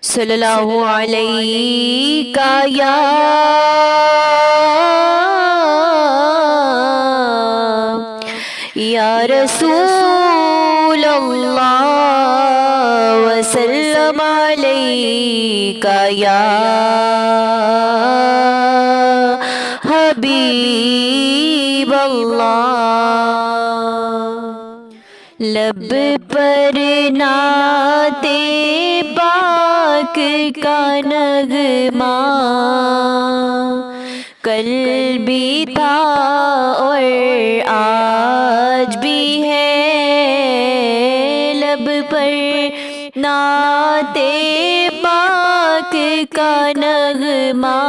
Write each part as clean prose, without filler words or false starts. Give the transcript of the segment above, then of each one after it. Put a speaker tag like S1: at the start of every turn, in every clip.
S1: صلی اللہ علیہ یا رسول اللہ وسلم علیک یا حبیب اللہ۔ لب پر نعت پاک کا نغمہ کل بھی تھا اور آج بھی ہے، لب پر نعت پاک کا نغمہ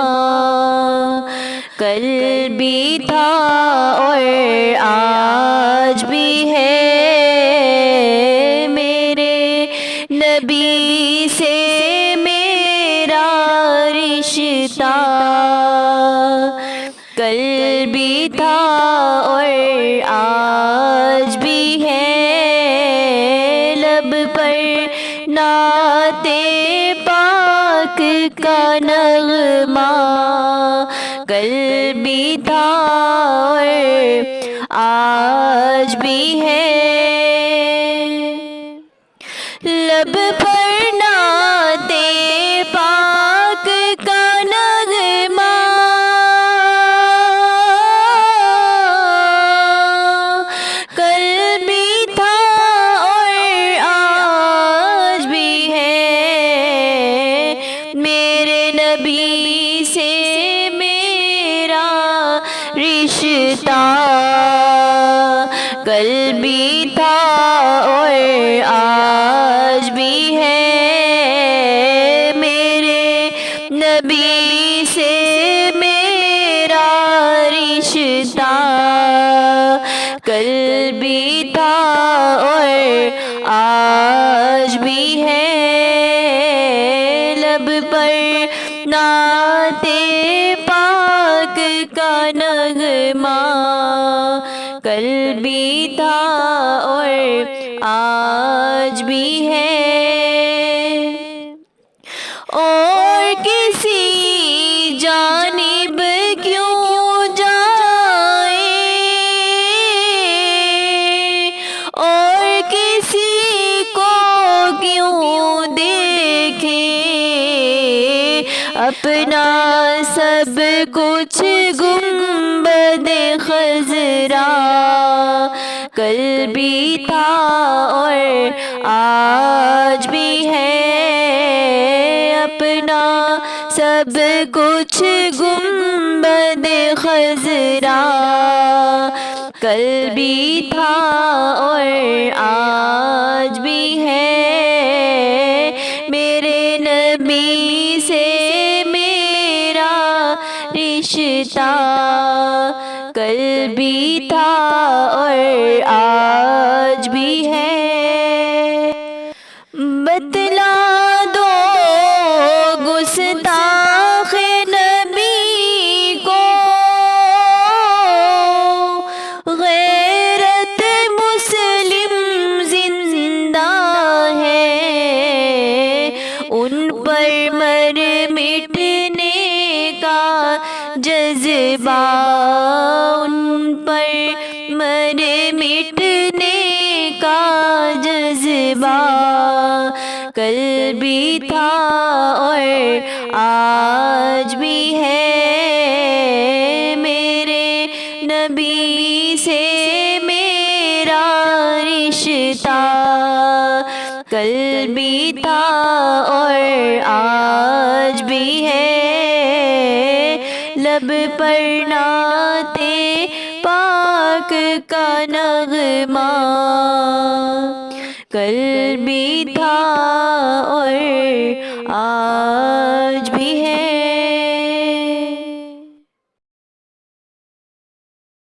S1: کل بھی تھا اور آج بھی ہے، میرے نبی سے میرا رشتہ کل بھی تھا اور آج بھی ہے، لب پر نعت پاک کا نغمہ کل بھی تھا اور آج بھی ہے، لب پر نعت پاک کا نغمہ کل بھی تھا اور آج بھی ہے، میرے نبی سے میرا رشتہ کل بھی تھا اور آج بھی ہے، میرے نبی سے میرا رشتہ کل بھی تھا اور آج بھی ہے، لب پر نعت پاک کا نغمہ کل بھی تھا اور آج بھی ہے، اور کسی جانب کیوں جائے اور کسی کو کیوں دیکھے، اپنا سب کچھ گنبد خضرا کل بھی تھا اور آج بھی ہے، اپنا سب کچھ گنبد خضرا کل بھی تھا اور آج بھی ہے، میرے نبی سے میرا رشتہ کل بھی تھا اور آج بھی ہے، بتلا دو گستاخ نبی کو غیرت مسلم زندہ ہے، ان پر مر مٹنے کا جذبہ، ان پر مر مٹنے کا جذبہ کل بھی تھا اور آج بھی ہے، میرے نبی سے میرا رشتہ کل بھی تھا اور آج بھی ہے، لب پر نعت پاک کا نغمہ کل بھی تھا اور